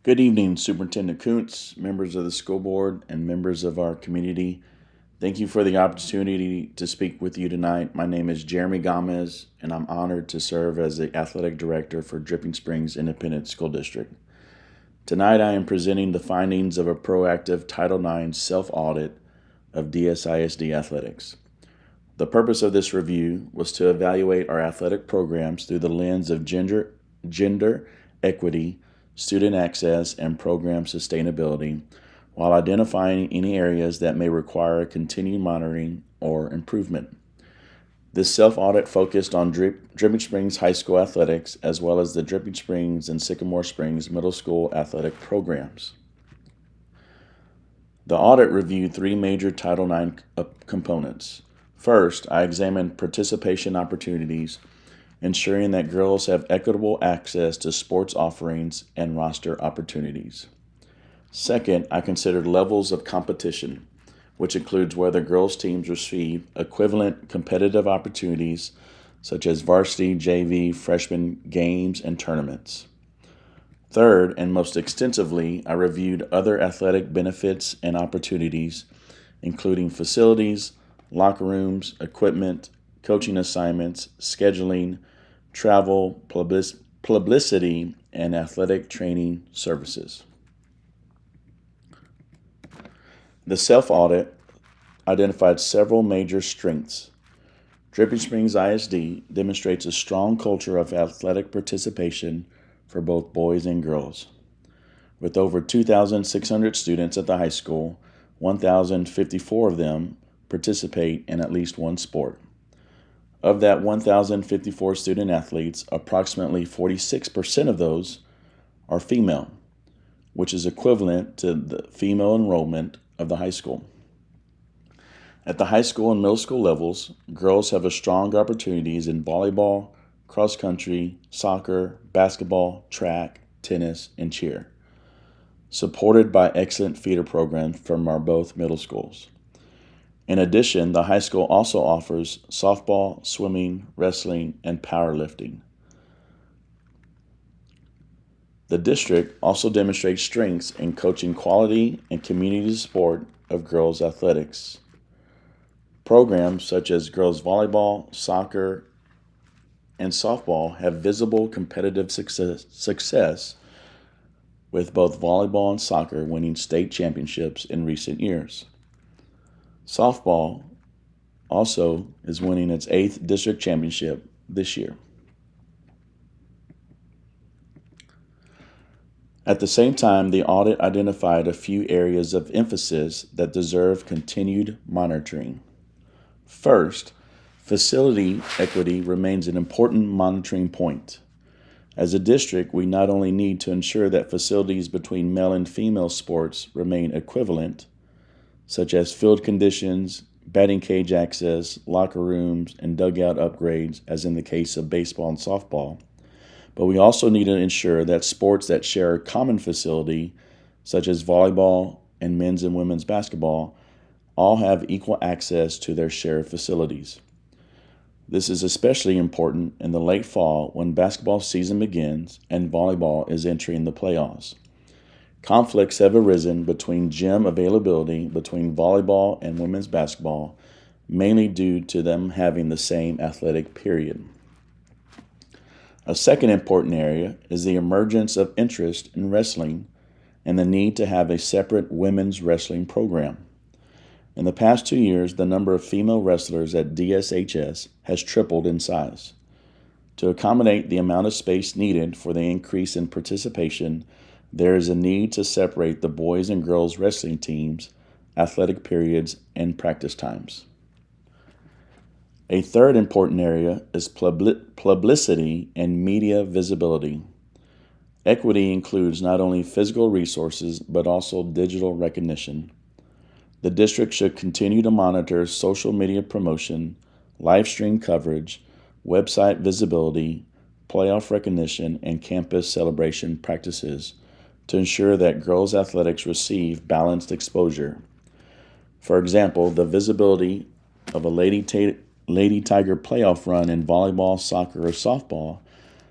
Good evening, Superintendent Kuntz, members of the school board, and members of our community. Thank you for the opportunity to speak with you tonight. My name is Jeremy Gomez, and I'm honored to serve as the athletic director for Dripping Springs Independent School District. Tonight, I am presenting the findings of a proactive Title IX self-audit of DSISD athletics. The purpose of this review was to evaluate our athletic programs through the lens of gender equity, student access, and program sustainability, while identifying any areas that may require continued monitoring or improvement. This self-audit focused on Dripping Springs High School athletics, as well as the Dripping Springs and Sycamore Springs Middle School athletic programs. The audit reviewed three major Title IX components. First, I examined participation opportunities, ensuring that girls have equitable access to sports offerings and roster opportunities. Second, I considered levels of competition, which includes whether girls' teams receive equivalent competitive opportunities such as varsity, JV, freshman games, and tournaments. Third, and most extensively, I reviewed other athletic benefits and opportunities, including facilities, locker rooms, equipment, coaching assignments, scheduling, travel, publicity, and athletic training services. The self-audit identified several major strengths. Dripping Springs ISD demonstrates a strong culture of athletic participation for both boys and girls. With over 2,600 students at the high school, 1,054 of them participate in at least one sport. Of that 1,054 student athletes, approximately 46% of those are female, which is equivalent to the female enrollment of the high school. At the high school and middle school levels, girls have strong opportunities in volleyball, cross country, soccer, basketball, track, tennis, and cheer, supported by excellent feeder programs from our both middle schools. In addition, the high school also offers softball, swimming, wrestling, and powerlifting. The district also demonstrates strengths in coaching quality and community support of girls' athletics. Programs such as girls' volleyball, soccer, and softball have visible competitive success, with both volleyball and soccer winning state championships in recent years. Softball also is winning its 8th district championship this year. At the same time, the audit identified a few areas of emphasis that deserve continued monitoring. First, facility equity remains an important monitoring point. As a district, we not only need to ensure that facilities between male and female sports remain equivalent, such as field conditions, batting cage access, locker rooms, and dugout upgrades, as in the case of baseball and softball. But we also need to ensure that sports that share a common facility, such as volleyball and men's and women's basketball, all have equal access to their shared facilities. This is especially important in the late fall when basketball season begins and volleyball is entering the playoffs. Conflicts have arisen between gym availability between volleyball and women's basketball, mainly due to them having the same athletic period. A second important area is the emergence of interest in wrestling and the need to have a separate women's wrestling program. In the past 2 years, the number of female wrestlers at DSHS has tripled in size. To accommodate the amount of space needed for the increase in participation, there is a need to separate the boys and girls wrestling teams, athletic periods, and practice times. A third important area is publicity and media visibility. Equity includes not only physical resources, but also digital recognition. The district should continue to monitor social media promotion, live stream coverage, website visibility, playoff recognition, and campus celebration practices to ensure that girls' athletics receive balanced exposure. For example, the visibility of a Lady Tiger playoff run in volleyball, soccer, or softball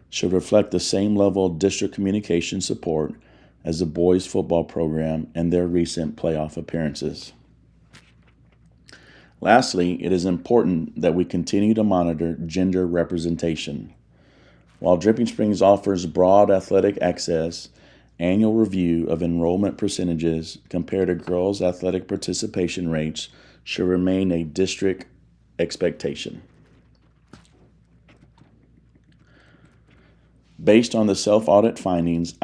should reflect the same level of district communication support as the boys' football program and their recent playoff appearances. Lastly, it is important that we continue to monitor gender representation. While Dripping Springs offers broad athletic access, annual review of enrollment percentages compared to girls' athletic participation rates should remain a district expectation. Based on the self-audit findings,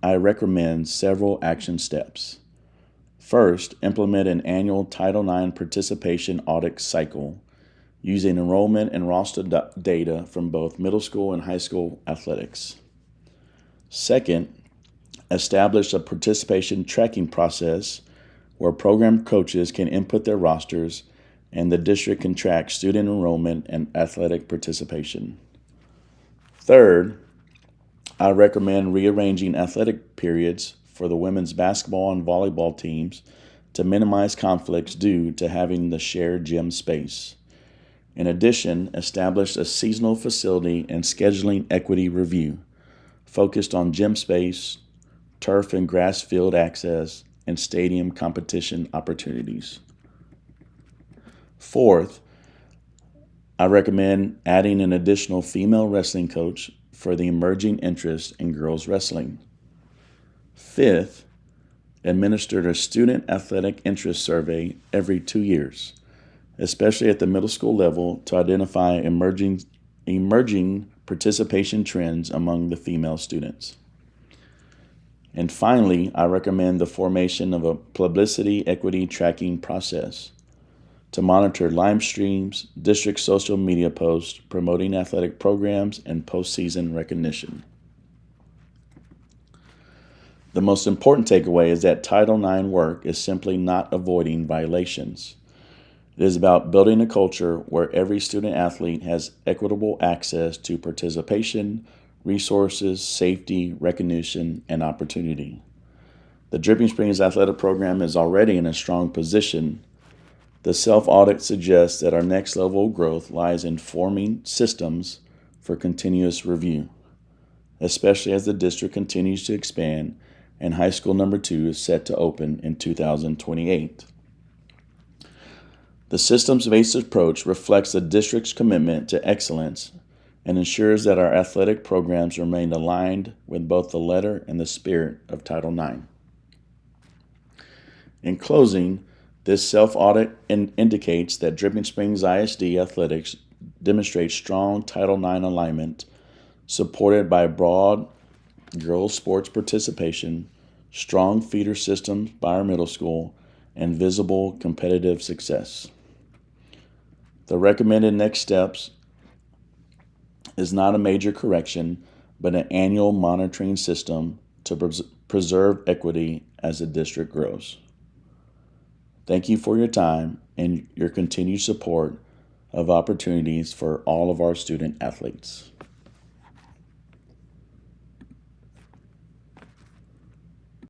I recommend several action steps. First, implement an annual Title IX participation audit cycle using enrollment and roster data from both middle school and high school athletics. Second, establish a participation tracking process where program coaches can input their rosters and the district can track student enrollment and athletic participation. Third, I recommend rearranging athletic periods for the women's basketball and volleyball teams to minimize conflicts due to having the shared gym space. In addition, establish a seasonal facility and scheduling equity review focused on gym space, turf and grass field access, and stadium competition opportunities. Fourth, I recommend adding an additional female wrestling coach for the emerging interest in girls wrestling. Fifth, administer a student athletic interest survey every 2 years, especially at the middle school level, to identify emerging participation trends among the female students. And finally, I recommend the formation of a publicity equity tracking process to monitor live streams, district social media posts promoting athletic programs, and postseason recognition. The most important takeaway is that Title IX work is simply not avoiding violations. It is about building a culture where every student athlete has equitable access to participation, resources, safety, recognition, and opportunity. The Dripping Springs athletic program is already in a strong position. The self-audit suggests that our next level of growth lies in forming systems for continuous review, especially as the district continues to expand and high school number 2 is set to open in 2028. The systems-based approach reflects the district's commitment to excellence and ensures that our athletic programs remain aligned with both the letter and the spirit of Title IX. In closing, this self-audit indicates that Dripping Springs ISD athletics demonstrate strong Title IX alignment, supported by broad girls' sports participation, strong feeder systems by our middle school, and visible competitive success. The recommended next steps is not a major correction, but an annual monitoring system to preserve equity as the district grows. Thank you for your time and your continued support of opportunities for all of our student athletes.